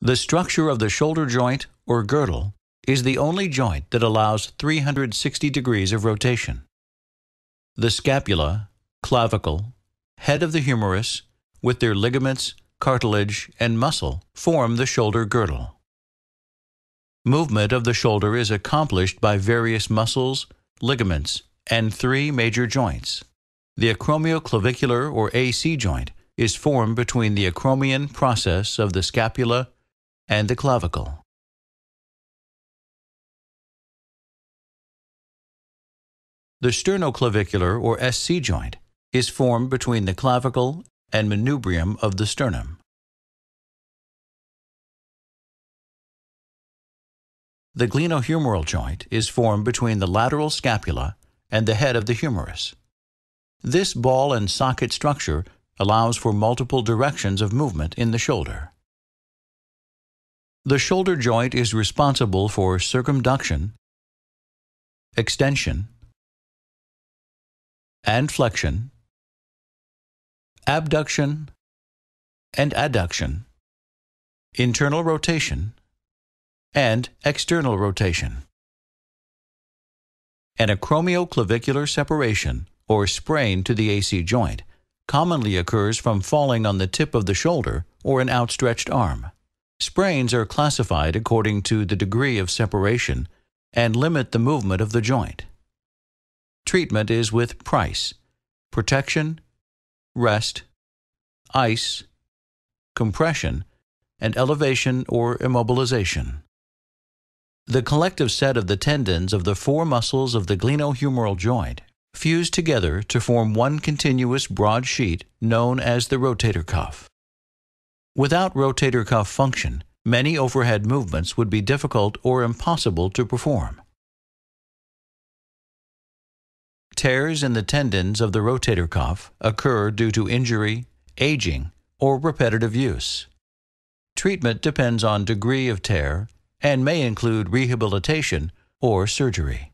The structure of the shoulder joint, or girdle, is the only joint that allows 360 degrees of rotation. The scapula, clavicle, head of the humerus, with their ligaments, cartilage, and muscle, form the shoulder girdle. Movement of the shoulder is accomplished by various muscles, ligaments, and three major joints. The acromioclavicular, or AC joint, is formed between the acromion process of the scapula and the clavicle. The sternoclavicular, or SC joint, is formed between the clavicle and manubrium of the sternum. The glenohumeral joint is formed between the lateral scapula and the head of the humerus. This ball and socket structure allows for multiple directions of movement in the shoulder. The shoulder joint is responsible for circumduction, extension, and flexion, abduction and adduction, internal rotation, and external rotation. An acromioclavicular separation, or sprain to the AC joint, commonly occurs from falling on the tip of the shoulder or an outstretched arm. Sprains are classified according to the degree of separation and limit the movement of the joint. Treatment is with PRICE, protection, rest, ice, compression, and elevation or immobilization. The collective set of the tendons of the four muscles of the glenohumeral joint fuse together to form one continuous broad sheet known as the rotator cuff. Without rotator cuff function, many overhead movements would be difficult or impossible to perform. Tears in the tendons of the rotator cuff occur due to injury, aging, or repetitive use. Treatment depends on degree of tear and may include rehabilitation or surgery.